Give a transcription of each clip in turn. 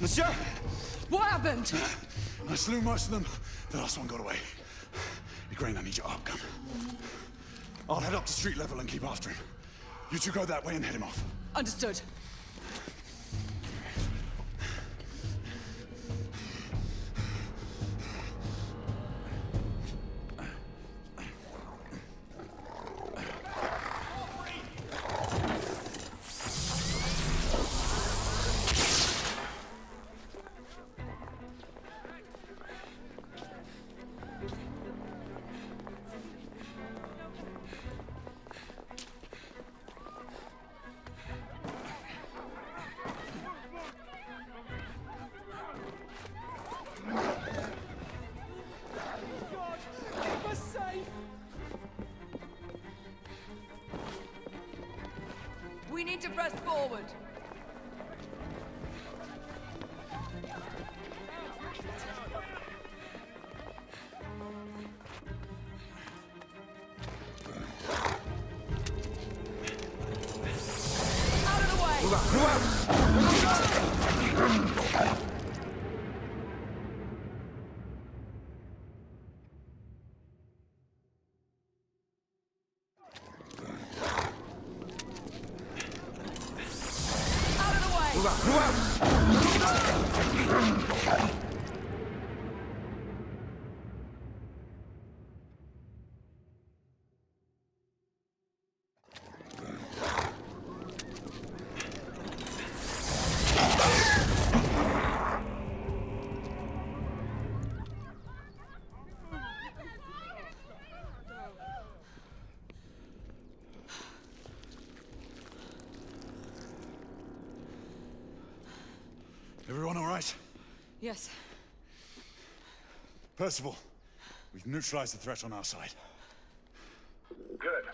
Monsieur? What happened? I slew most of them. The last one got away. Igraine, I need your arc gun. I'll head up to street level and keep after him. You two go that way and head him off. Understood. We need to press forward. Out of the way! Everyone all right? Yes. Percival, we've neutralized the threat on our side. Good.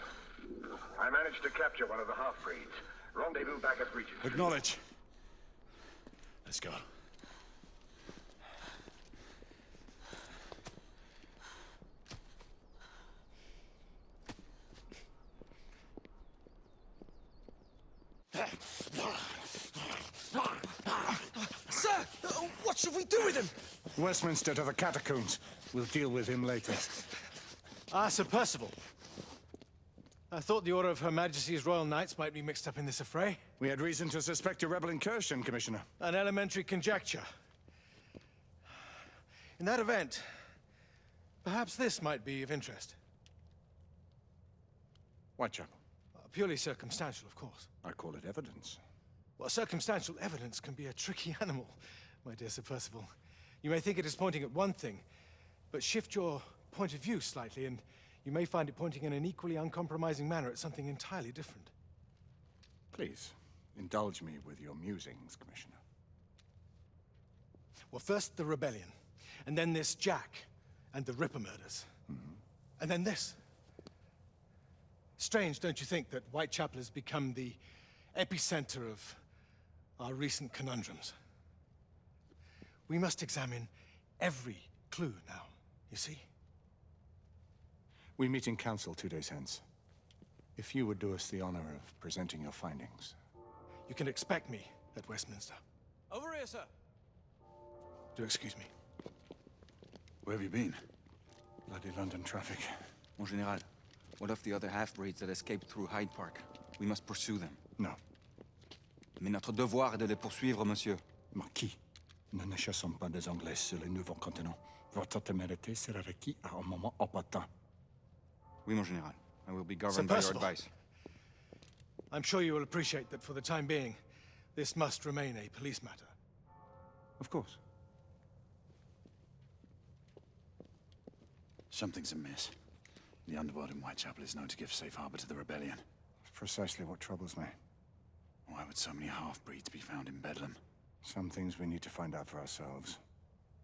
I managed to capture one of the half-breeds. Rendezvous back at Regis. Acknowledge. Let's go. Sir! What should we do with him? Westminster to the catacombs. We'll deal with him later. Ah, Sir Percival. I thought the Order of Her Majesty's Royal Knights might be mixed up in this affray. We had reason to suspect a rebel incursion, Commissioner. An elementary conjecture. In that event, perhaps this might be of interest. Whitechapel. Purely circumstantial, of course. I call it evidence. Well, circumstantial evidence can be a tricky animal, my dear Sir Percival. You may think it is pointing at one thing, but shift your point of view slightly, and you may find it pointing in an equally uncompromising manner at something entirely different. Please, indulge me with your musings, Commissioner. Well, first the rebellion, and then this Jack, and the Ripper murders. And then this. Strange, don't you think, that Whitechapel has become the epicenter of our recent conundrums? We must examine every clue now, you see? We meet in council 2 days hence. If you would do us the honor of presenting your findings. You can expect me at Westminster. Over here, sir. Do excuse me. Where have you been? Bloody London traffic. Mon Général, what of the other half-breeds that escaped through Hyde Park? We must pursue them. No. Mais notre devoir est de les poursuivre, monsieur. Marquis, nous ne chassons pas des Anglais sur le nouveau continent. Votre témérité sera requise à un moment opportun. Oui, mon Général. I will be Sir governed by your Percival. advice. I'm sure you will appreciate that for the time being, this must remain a police matter. Of course. Something's amiss. The underworld in Whitechapel is known to give safe harbor to the rebellion. Precisely what troubles me. Why would so many half-breeds be found in Bedlam? Some things we need to find out for ourselves.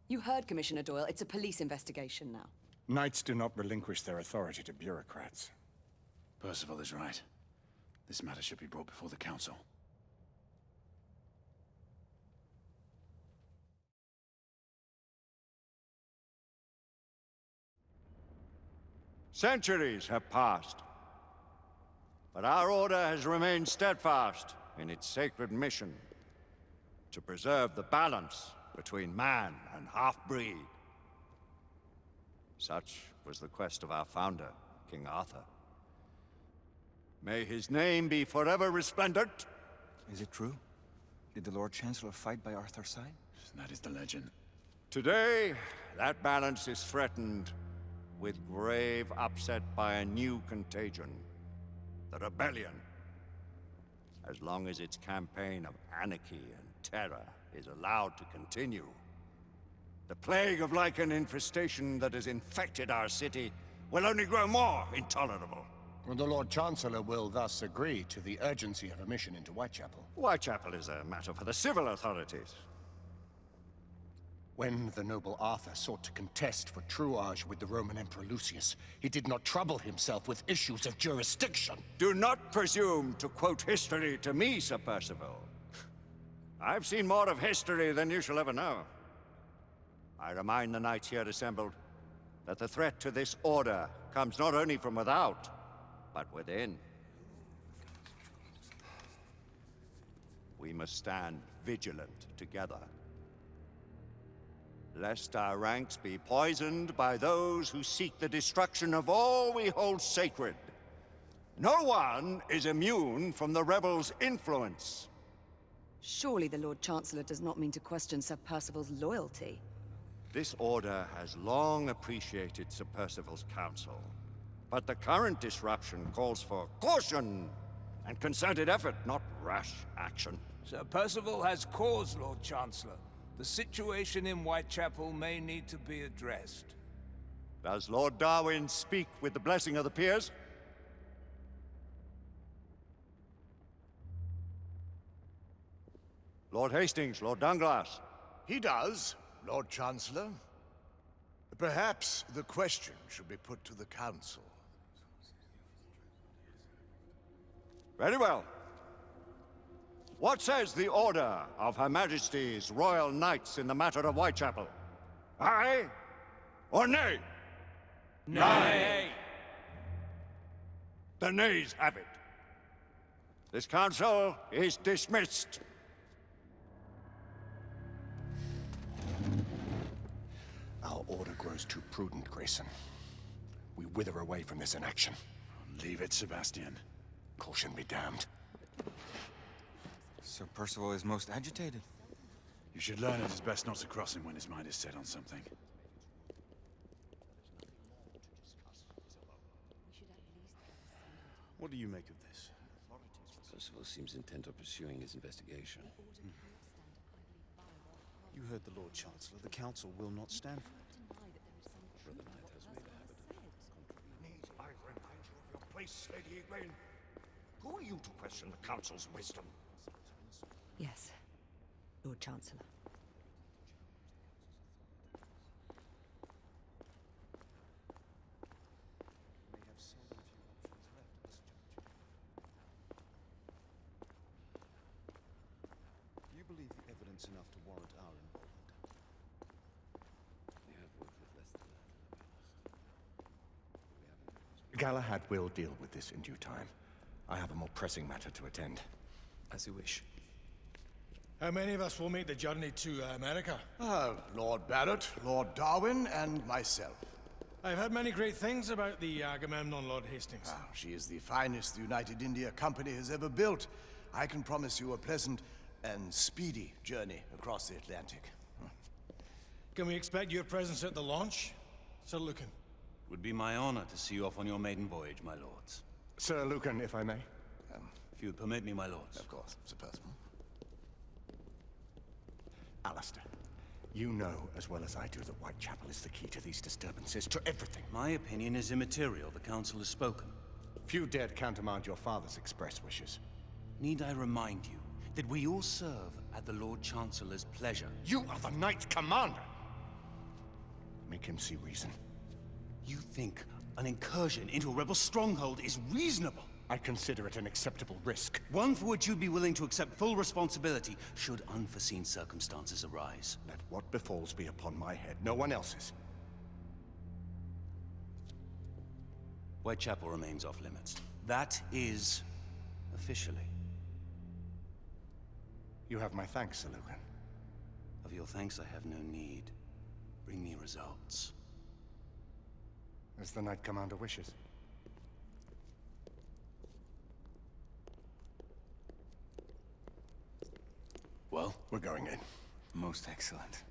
You heard, Commissioner Doyle. It's a police investigation now. Knights do not relinquish their authority to bureaucrats. Percival is right. This matter should be brought before the council. Centuries have passed, but our order has remained steadfast in its sacred mission. to preserve the balance between man and half-breed. Such was the quest of our founder, King Arthur. May his name be forever resplendent. Is it true? Did the Lord Chancellor fight by Arthur's side? That is the legend. Today, that balance is threatened with grave upset by a new contagion. The rebellion. As long as its campaign of anarchy and terror is allowed to continue, the plague of Lycan infestation that has infected our city will only grow more intolerable. Well, the Lord Chancellor will thus agree to the urgency of a mission into Whitechapel. Whitechapel is a matter for the civil authorities. When the noble Arthur sought to contest for truage with the Roman Emperor Lucius, he did not trouble himself with issues of jurisdiction. Do not presume to quote history to me, Sir Percival. I've seen more of history than you shall ever know. I remind the knights here assembled that the threat to this order comes not only from without, but within. We must stand vigilant together, lest our ranks be poisoned by those who seek the destruction of all we hold sacred. No one is immune from the rebels' influence. Surely the Lord Chancellor does not mean to question Sir Percival's loyalty. This order has long appreciated Sir Percival's counsel, but the current disruption calls for caution and concerted effort, not rash action. Sir Percival has cause, Lord Chancellor. The situation in Whitechapel may need to be addressed. Does Lord Darwin speak with the blessing of the peers? Lord Hastings, Lord Dunglass. He does, Lord Chancellor. Perhaps the question should be put to the Council. Very well. What says the Order of Her Majesty's Royal Knights in the matter of Whitechapel? Aye or nay? Nay! The nays have it. This council is dismissed. Our order grows too prudent, Grayson. We wither away from this inaction. Leave it, Sebastian. Caution be damned. Sir Percival is most agitated. You should learn it is best not to cross him when his mind is set on something. What do you make of this? Percival seems intent on pursuing his investigation. You heard the Lord Chancellor. The Council will not stand for it. Brother Knight has made a habit of Need I remind you of your place, Lady Egwene? Who are you to question the Council's wisdom? Yes, Lord Chancellor. We have seldom few options left at this juncture. Do you believe the evidence enough to warrant our involvement? We have worked with less than that, to be honest. Galahad will deal with this in due time. I have a more pressing matter to attend. As you wish. How many of us will make the journey to America? Lord Barrett, Lord Darwin, and myself. I've heard many great things about the Agamemnon, Lord Hastings. She is the finest the United India Company has ever built. I can promise you a pleasant and speedy journey across the Atlantic. Can we expect your presence at the launch, Sir Lucan? Would be my honor to see you off on your maiden voyage, my lords. Sir Lucan, if I may. If you would permit me, my lords. Of course, Sir Percival. Alistair, you know as well as I do that Whitechapel is the key to these disturbances, to everything. My opinion is immaterial. The Council has spoken. Few dared countermand your father's express wishes. Need I remind you that we all serve at the Lord Chancellor's pleasure? You are the Knight Commander! Make him see reason. You think an incursion into a rebel stronghold is reasonable? I consider it an acceptable risk. One for which you'd be willing to accept full responsibility should unforeseen circumstances arise. Let what befalls be upon my head, no one else's. Whitechapel remains off limits. That is officially. You have my thanks, Sir Lucan. Of your thanks I have no need. Bring me results. As the Knight Commander wishes. Well, we're going in. Most excellent.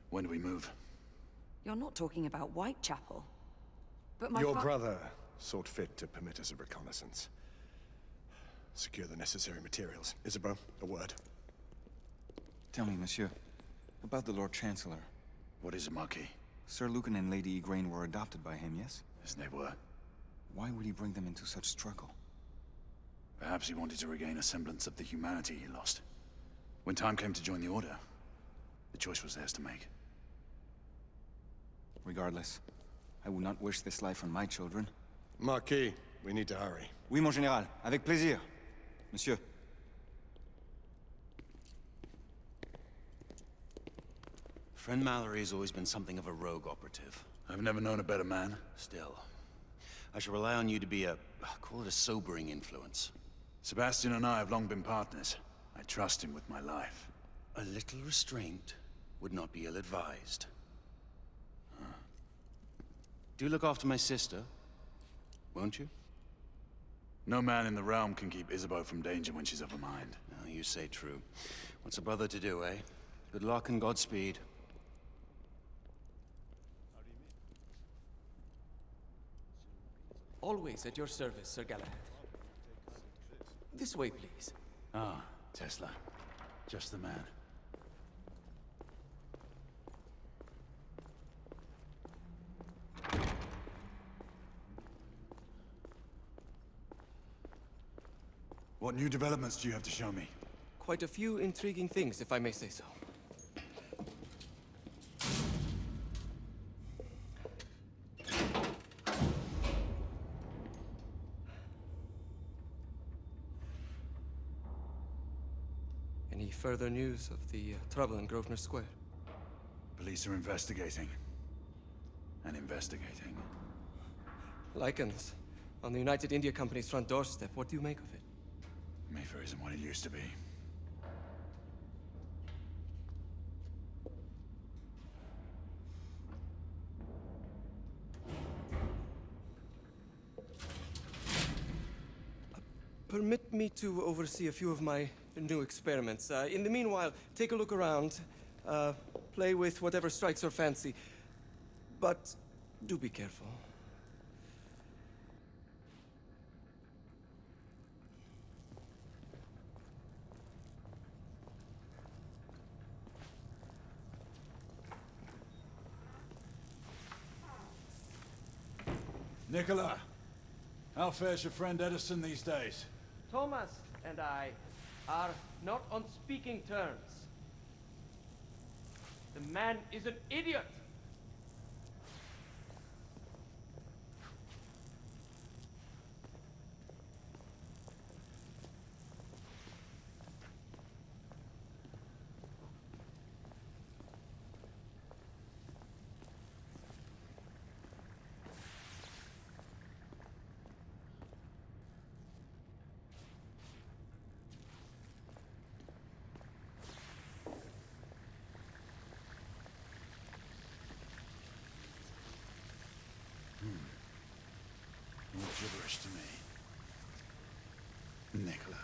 When do we move? You're not talking about Whitechapel. But my Your brother saw fit to permit us a reconnaissance. Secure the necessary materials. Isabeau, a word. Tell me, monsieur, about the Lord Chancellor. What is a Marquis? Sir Lucan and Lady Igraine were adopted by him, yes? Yes, they were. Why would he bring them into such struggle? Perhaps he wanted to regain a semblance of the humanity he lost. When time came to join the Order, the choice was theirs to make. Regardless, I would not wish this life on my children. Marquis, we need to hurry. Oui, mon général. Avec plaisir. Monsieur. Friend Mallory has always been something of a rogue operative. I've never known a better man. Still, I shall rely on you to be call it a sobering influence. Sebastian and I have long been partners. I trust him with my life. A little restraint would not be ill-advised. Do look after my sister, won't you? No man in the realm can keep Isabeau from danger when she's of a mind. Oh, you say true. What's a brother to do, eh? Good luck and Godspeed. Always at your service, Sir Galahad. This way, please. Ah, Tesla. Just the man. What new developments do you have to show me? Quite a few intriguing things, if I may say so. Any further news of the trouble in Grosvenor Square? Police are investigating. And investigating. Lycans, on the United India Company's front doorstep. What do you make of it? Mayfair isn't what it used to be. Permit me to oversee a few of my new experiments. In the meanwhile, take a look around. Play with whatever strikes your fancy. But do be careful. Nicola, how fares your friend Edison these days? Thomas and I are not on speaking terms. The man is an idiot! All gibberish to me. Nicola,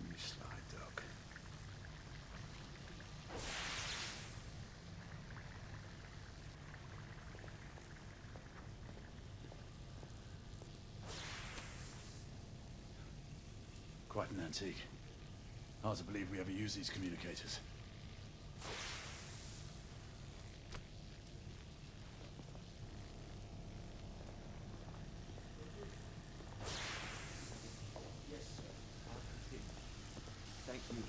you sly dog. Quite an antique. Hard to believe we ever use these communicators. Thank you.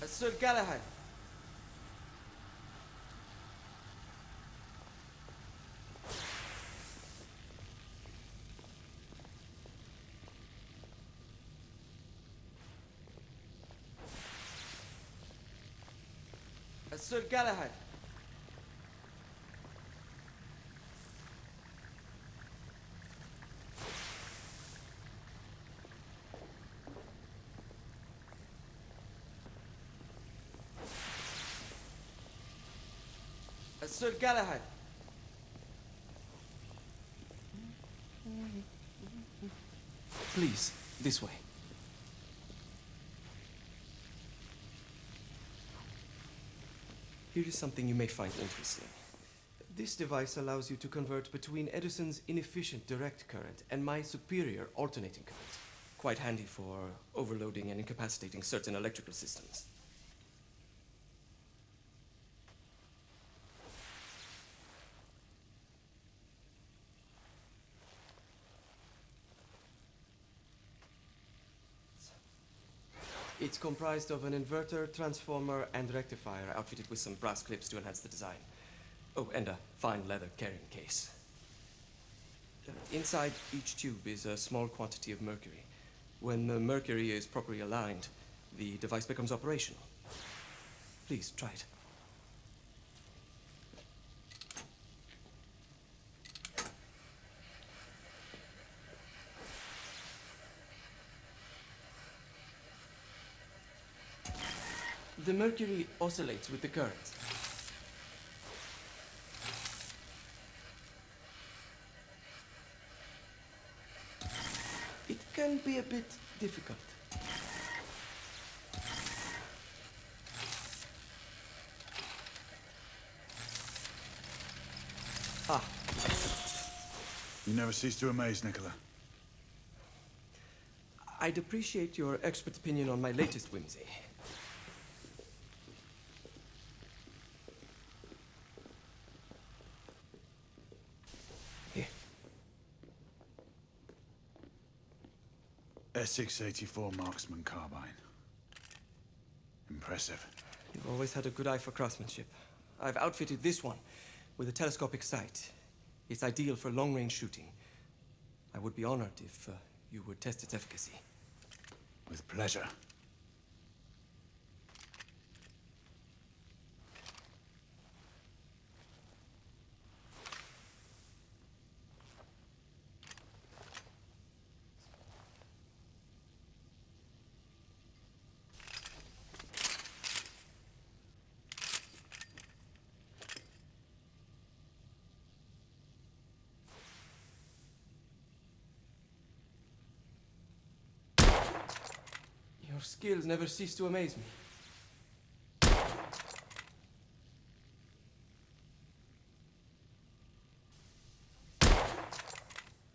Sir Galahad. Sir Galahad. Sir Galahad. Please, this way. Here is something you may find interesting. This device allows you to convert between Edison's inefficient direct current and my superior alternating current. Quite handy for overloading and incapacitating certain electrical systems. It's comprised of an inverter, transformer, and rectifier outfitted with some brass clips to enhance the design. Oh, and a fine leather carrying case. Inside each tube is a small quantity of mercury. When the mercury is properly aligned, the device becomes operational. Please, try it. The mercury oscillates with the current. It can be a bit difficult. Ah. You never cease to amaze, Nicola. I'd appreciate your expert opinion on my latest whimsy. Essex 84 Marksman Carbine. Impressive. You've always had a good eye for craftsmanship. I've outfitted this one with a telescopic sight. It's ideal for long-range shooting. I would be honored if you would test its efficacy. With pleasure. Your skills never cease to amaze me.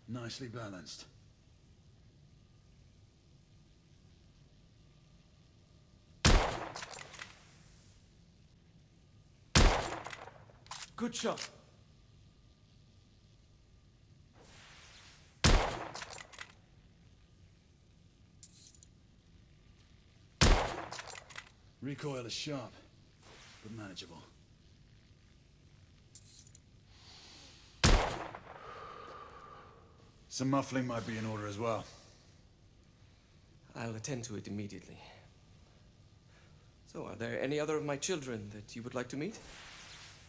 Nicely balanced. Good shot. Recoil is sharp, but manageable. Some muffling might be in order as well. I'll attend to it immediately. So, are there any other of my children that you would like to meet?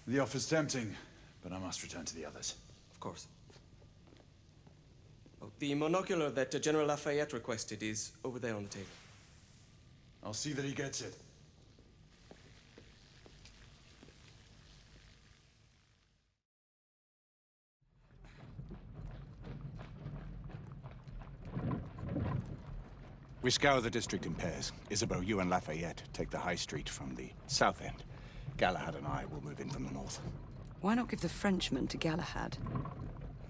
The offer's tempting, but I must return to the others. Of course. Oh, the monocular that General Lafayette requested is over there on the table. I'll see that he gets it. We scour the district in pairs. Isabeau, you and Lafayette take the high street from the south end. Galahad and I will move in from the north. Why not give the Frenchman to Galahad?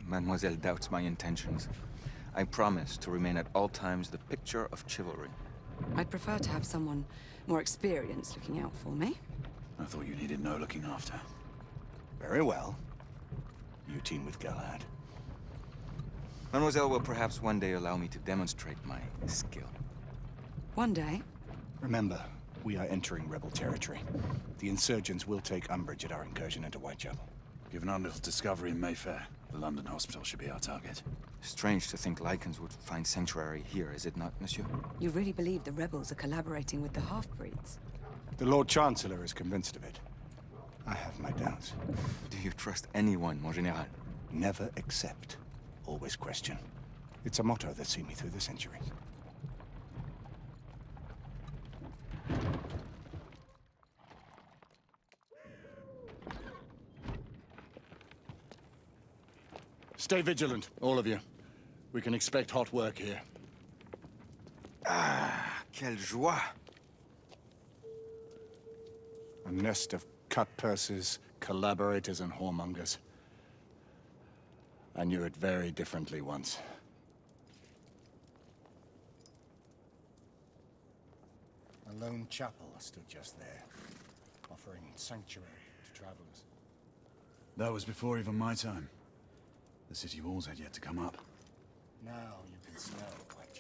Mademoiselle doubts my intentions. I promise to remain at all times the picture of chivalry. I'd prefer to have someone more experienced looking out for me. I thought you needed no looking after. Very well. You team with Galahad. Mademoiselle will perhaps one day allow me to demonstrate my skill. One day? Remember, we are entering rebel territory. The insurgents will take umbrage at our incursion into Whitechapel. Given our little discovery in Mayfair, the London hospital should be our target. Strange to think Lycans would find sanctuary here, is it not, monsieur? You really believe the rebels are collaborating with the half-breeds? The Lord Chancellor is convinced of it. I have my doubts. Do you trust anyone, mon général? Never accept. Always question. It's a motto that's seen me through the centuries. Stay vigilant, all of you. We can expect hot work here. Ah, quelle joie! A nest of cut-purses, collaborators, and whoremongers. I knew it very differently once. A lone chapel stood just there, offering sanctuary to travelers. That was before even my time. The city walls had yet to come up. Now you can smell what